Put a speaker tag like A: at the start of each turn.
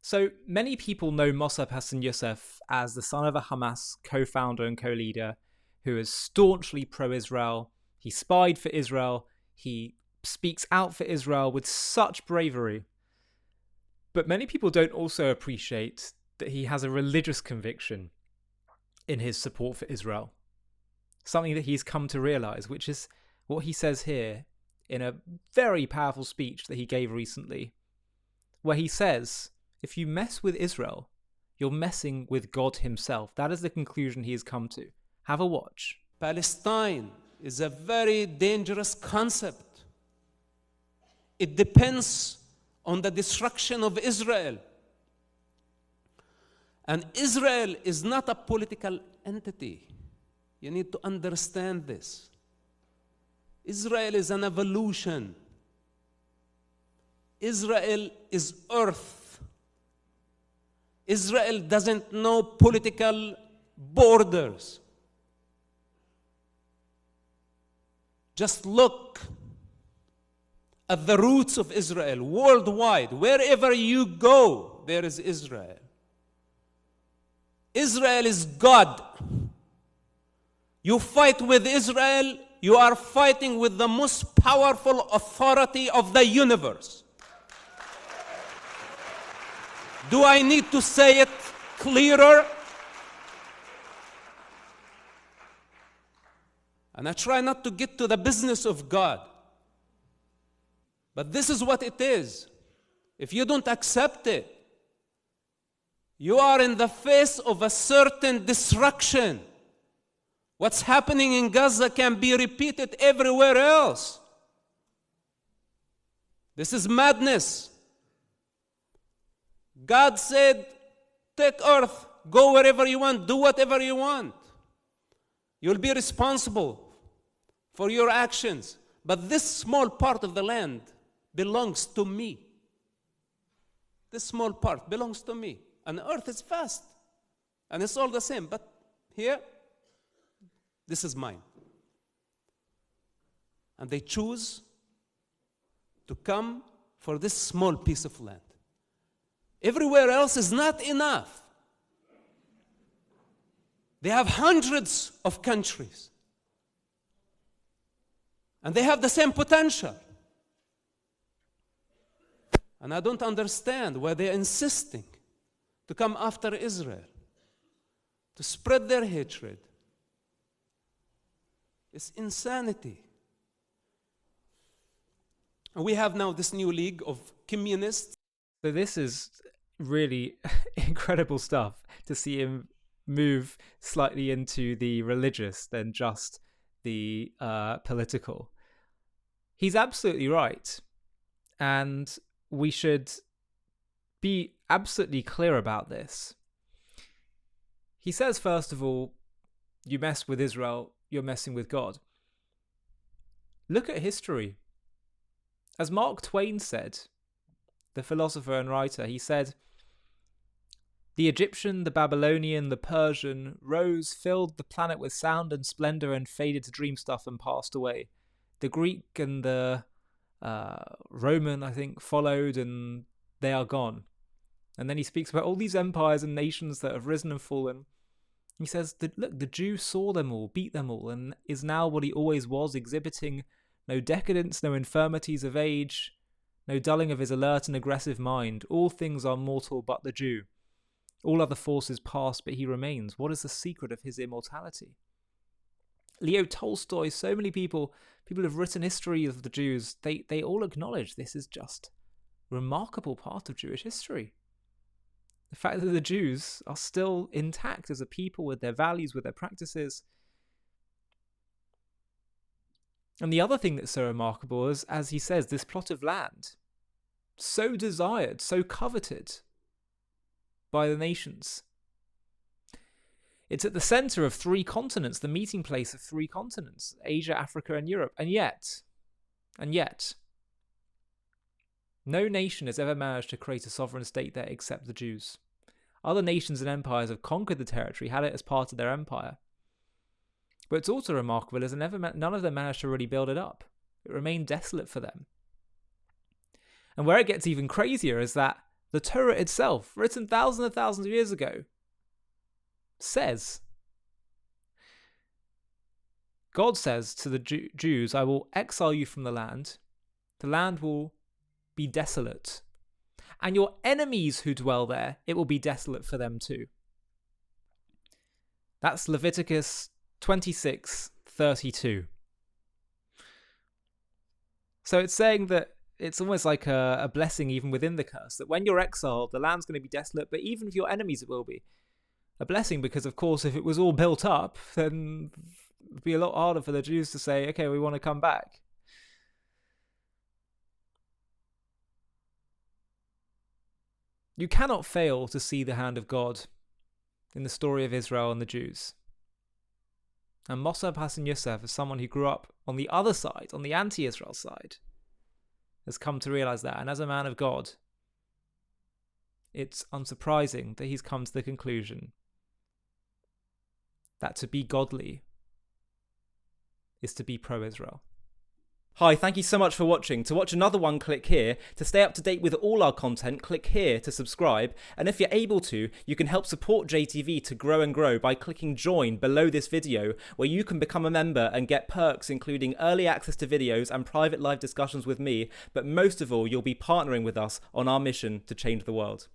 A: So many people know Mossab Hassan Yusef as the son of a Hamas co-founder and co-leader who is staunchly pro-Israel. He spied for Israel. He speaks out for Israel with such bravery. But many people don't also appreciate that he has a religious conviction in his support for Israel. Something that he's come to realize, which is what he says here in a very powerful speech that he gave recently, where he says, if you mess with Israel, you're messing with God himself. That is the conclusion he has come to. Have a watch.
B: Palestine is a very dangerous concept. It depends on the destruction of Israel. And Israel is not a political entity. You need to understand this. Israel is an evolution. Israel is earth. Israel doesn't know political borders. Just look at the roots of Israel worldwide. Wherever you go, there is Israel. Israel is God. You fight with Israel, you are fighting with the most powerful authority of the universe. Do I need to say it clearer? And I try not to get to the business of God. But this is what it is. If you don't accept it, you are in the face of a certain destruction. What's happening in Gaza can be repeated everywhere else. This is madness. God said, take earth, go wherever you want, do whatever you want. You'll be responsible for your actions. But this small part of the land belongs to me. This small part belongs to me. And earth is vast. And it's all the same. But here, this is mine. And they choose to come for this small piece of land. Everywhere else is not enough. They have hundreds of countries. And they have the same potential. And I don't understand why they're insisting to come after Israel, to spread their hatred. It's insanity. And we have now this new league of communists.
A: So this is really incredible stuff to see him move slightly into the religious than just the political. He's absolutely right. And we should be absolutely clear about this. He says, first of all, you mess with Israel, you're messing with God. Look at history. As Mark Twain said, the philosopher and writer, he said, the Egyptian, the Babylonian, the Persian rose, filled the planet with sound and splendor and faded to dream stuff and passed away. The Greek and the Roman, I think, followed and they are gone. And then he speaks about all these empires and nations that have risen and fallen. He says, look, the Jew saw them all, beat them all, and is now what he always was, exhibiting no decadence, no infirmities of age, no dulling of his alert and aggressive mind. All things are mortal but the Jew. All other forces pass, but he remains. What is the secret of his immortality? Leo Tolstoy, so many people have written history of the Jews, they all acknowledge this is just a remarkable part of Jewish history. The fact that the Jews are still intact as a people with their values, with their practices. And the other thing that's so remarkable is, as he says, this plot of land, so desired, so coveted by the nations. It's at the center of three continents, the meeting place of three continents, Asia, Africa, and Europe. And yet, no nation has ever managed to create a sovereign state there except the Jews. Other nations and empires have conquered the territory, had it as part of their empire. But it's also remarkable as none of them managed to really build it up. It remained desolate for them. And where it gets even crazier is that The Torah itself, written thousands and thousands of years ago, says, God says to the Jews, I will exile you from the land will be desolate, and your enemies who dwell there, it will be desolate for them too. That's Leviticus 26:32. So it's saying that it's almost like a blessing even within the curse, that when you're exiled, the land's going to be desolate, but even if your enemies, it will be a blessing, because of course if it was all built up, then it'd be a lot harder for the Jews to say, okay, we want to come back. You cannot fail to see the hand of God in the story of Israel and the Jews. And Mossab Hassan Yusef, as someone who grew up on the other side, on the anti-Israel side, has come to realize that. And as a man of God, it's unsurprising that he's come to the conclusion that to be godly is to be pro-Israel.
C: Hi, thank you so much for watching. To watch another one, click here. To stay up to date with all our content, click here to subscribe. And if you're able to, you can help support JTV to grow and grow by clicking join below this video, where you can become a member and get perks including early access to videos and private live discussions with me. But most of all, you'll be partnering with us on our mission to change the world.